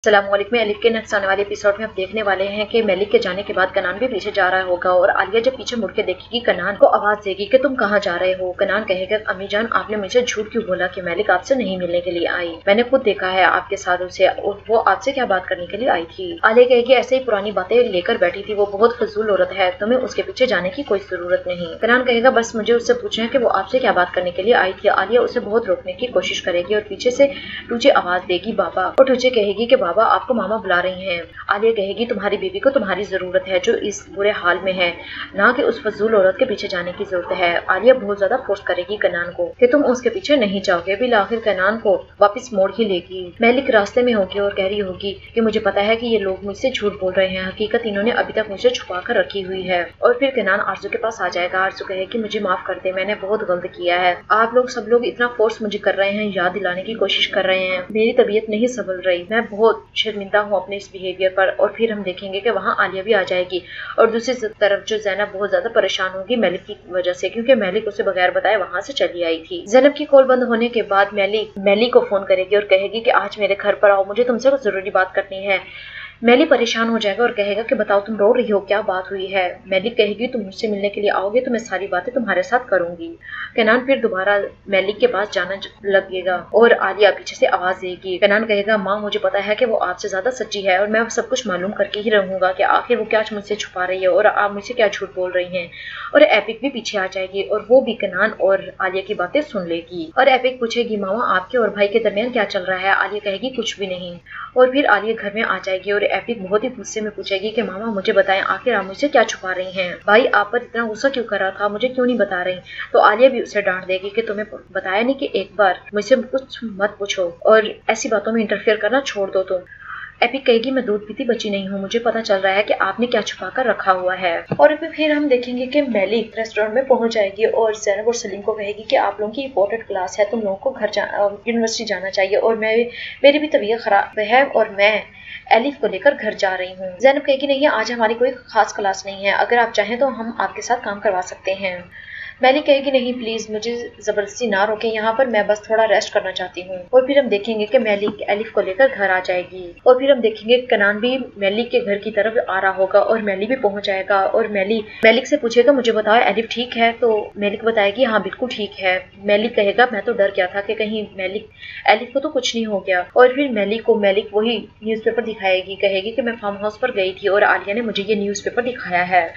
अस्सलामुअलैकुम। एलिफ के नेक्स्ट आने वाले एपिसोड में आप देखने वाले हैं कि मेलिक के जाने के बाद कनान भी पीछे जा रहा होगा और आलिया जब पीछे मुड़ के देखेगी कनान को आवाज देगी कि तुम कहाँ जा रहे हो। कनान कहेगा अम्मी जान आपने मुझे झूठ क्यों बोला कि मेलिक आपसे नहीं मिलने के लिए आई, मैंने खुद देखा है आपके साथ उसे और वो आपसे क्या बात करने के लिए आई थी। आलिया कहेगी ऐसे ही पुरानी बातें लेकर बैठी थी, वो बहुत फजूल औरत है, तुम्हें उसके पीछे जाने की कोई जरूरत नहीं। कनान कहेगा बस मुझे उससे पूछना है कि वो आपसे क्या बात करने के लिए आई थी। आलिया उसे बहुत रोकने की कोशिश करेगी और पीछे से टूचे आवाज देगी बाबा, और टूचे कहेगी कि बाबा आपको मामा बुला रही हैं। आलिया कहेगी तुम्हारी बीवी को तुम्हारी जरूरत है जो इस बुरे हाल में है, ना कि उस फजूल औरत के पीछे जाने की जरूरत है। आलिया बहुत ज्यादा फोर्स करेगी कनान को कि तुम उसके पीछे नहीं जाओगे, भी आखिर कनान को वापस मोड़ ही लेगी। मेलिक रास्ते में होगी और कह रही होगी कि मुझे पता है कि ये लोग मुझसे झूठ बोल रहे हैं, हकीकत इन्होंने अभी तक मुझे छुपा कर रखी हुई है। और फिर कनान आरजू के पास आ जाएगा। आरजू कहेगी मुझे माफ कर दे, मैंने बहुत गलत किया है, आप लोग सब लोग इतना फोर्स मुझे कर रहे हैं, याद दिलाने की कोशिश कर रहे हैं, मेरी तबीयत नहीं संभल रही, मैं बहुत शर्मिंदा हूँ अपने इस बिहेवियर पर। और फिर हम देखेंगे कि वहाँ आलिया भी आ जाएगी और दूसरी तरफ जो ज़ैनब बहुत ज्यादा परेशान होगी मेलिक की वजह से, क्योंकि मेलिक उसे बगैर बताए वहाँ से चली आई थी। ज़ैनब की कॉल बंद होने के बाद मेलिक को फोन करेगी और कहेगी कि आज मेरे घर पर आओ, मुझे तुमसे कुछ जरूरी बात करनी है। मेली परेशान हो जाएगा और कहेगा कि बताओ तुम रो रही हो, क्या बात हुई है। मेलिक कहेगी तुम मुझसे मिलने के लिए आओगे तो मैं सारी बातें तुम्हारे साथ करूंगी। कनान फिर दोबारा मेलिक के पास जाना लगेगा और आलिया पीछे से आवाज देगी। कनान कहेगा माँ मुझे पता है कि वो आपसे ज्यादा सच्ची है और मैं सब कुछ मालूम करके ही रहूंगा कि आखिर वो क्या मुझसे छुपा रही है और आप मुझसे क्या झूठ बोल रही हैं। और एपिक भी पीछे आ जाएगी और वो भी कनान और आलिया की बातें सुन लेगी। और एपिक पूछेगी मामा आपके और भाई के दरमियान क्या चल रहा है। आलिया कहेगी कुछ भी नहीं। और फिर आलिया घर में आ जाएगी और एपिक बहुत ही गुस्से में पूछेगी कि मामा मुझे बताएं आखिर आप मुझसे क्या छुपा रही हैं, भाई आप पर इतना गुस्सा क्यों कर रहा था, मुझे क्यों नहीं बता रही। तो आलिया भी उसे डांट देगी कि तुम्हें बताया नहीं कि एक बार मुझसे कुछ मत पूछो और ऐसी बातों में इंटरफेयर करना छोड़ दो। तो एपिक कहेगी मैं दूध पीती बची नहीं हूँ, मुझे पता चल रहा है कि आपने क्या छुपा कर रखा हुआ है। और फिर हम देखेंगे कि मेलिक रेस्टोरेंट में पहुंच जाएगी और ज़ैनब और सलीम को कहेगी कि आप लोगों की इंपॉर्टेंट क्लास है, तुम लोगों को यूनिवर्सिटी जाना चाहिए और मेरी भी तबीयत खराब है और मैं एलिफ को लेकर घर जा रही हूँ। ज़ैनब कहेगी नहीं आज हमारी कोई खास क्लास नहीं है, अगर आप चाहें तो हम आपके साथ काम करवा सकते हैं। मेलिक कहेगी नहीं प्लीज मुझे जबरदस्ती ना रोके यहाँ पर, मैं बस थोड़ा रेस्ट करना चाहती हूँ। और फिर हम देखेंगे कि मेलिक एलिफ को लेकर घर आ जाएगी और फिर हम देखेंगे कनान भी मेलिक के घर की तरफ आ रहा होगा और मेली भी पहुंच जाएगा और मेलिक से पूछेगा मुझे बताओ एलिफ ठीक है। तो मेलिक बताएगी हाँ बिल्कुल ठीक है। मेलिक कहेगा मैं तो डर गया था कि कहीं एलिफ को तो कुछ नहीं हो गया। और फिर मेलिक वही न्यूज़पेपर दिखाएगी, कहेगी कि मैं फार्म हाउस पर गई थी और आलिया ने मुझे ये न्यूज़पेपर दिखाया है,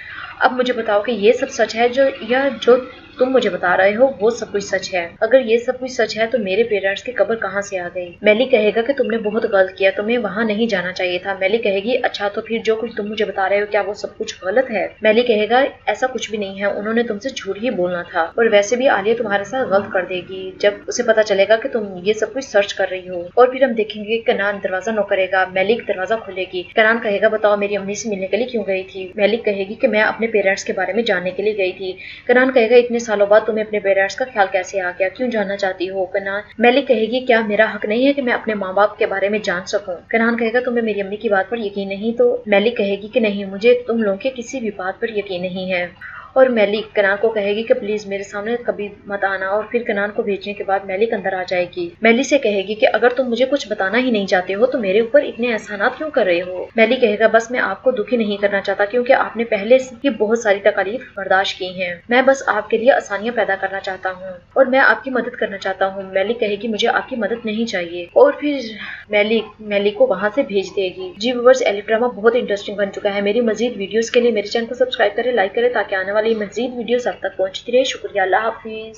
अब मुझे बताओ कि ये सब सच है जो तुम मुझे बता रहे हो वो सब कुछ सच है। अगर ये सब कुछ सच है तो मेरे पेरेंट्स की कब्र कहाँ से आ गई। मेली कहेगा कि तुमने बहुत गलत किया, तुम्हें वहाँ नहीं जाना चाहिए था। मेली कहेगी अच्छा तो फिर जो कुछ तुम मुझे बता रहे हो क्या वो सब कुछ गलत है। मेली कहेगा ऐसा कुछ भी नहीं है, उन्होंने तुमसे झूठ ही बोलना था और वैसे भी आलिया तुम्हारे साथ गलत कर देगी जब उसे पता चलेगा कि तुम ये सब कुछ सर्च कर रही हो। और फिर हम देखेंगे कनान दरवाजा नॉक करेगा, मेलिक दरवाजा खोलेगी। कनान कहेगा बताओ मेरी अम्मी से मिलने के लिए क्यों गई थी। मेलिक कहेगी कि मैं अपने पेरेंट्स के बारे में जानने के लिए गई थी। कनान कहेगा इतने सालों बाद तुम्हें अपने पेरेंट्स का ख्याल कैसे आ गया, क्यों जानना चाहती हो। कनान मेलिक कहेगी क्या मेरा हक नहीं है कि मैं अपने माँ बाप के बारे में जान सकूं। कनान कहेगा तुम्हें मेरी अम्मी की बात पर यकीन नहीं। तो मेलिक कहेगी कि नहीं मुझे तुम लोगों के किसी भी बात पर यकीन नहीं है। और मेलिक कनान को कहेगी कि प्लीज मेरे सामने कभी मत आना। और फिर कनान को भेजने के बाद मेलिक अंदर आ जाएगी। मेली से कहेगी कि अगर तुम मुझे कुछ बताना ही नहीं चाहते हो तो मेरे ऊपर इतने एहसानात क्यों कर रहे हो। मेली कहेगा बस मैं आपको दुखी नहीं करना चाहता क्योंकि आपने पहले ही बहुत सारी तकलीफ बर्दाश्त की हैं, मैं बस आपके लिए आसानियां पैदा करना चाहता हूँ और मैं आपकी मदद करना चाहता हूँ। मेलिक कहेगी मुझे आपकी मदद नहीं चाहिए और फिर मेलिक को वहां से भेज देगी। जी व्यूअर्स एलिफ ड्रामा बहुत इंटरेस्टिंग बन चुका है। मेरी मजीद वीडियोस के लिए मेरे चैनल को सब्सक्राइब करें, लाइक करें ताकि आने वाली मजीद वीडियोस आप तक पहुंचती रहे। शुक्रिया, अल्लाह हाफिज।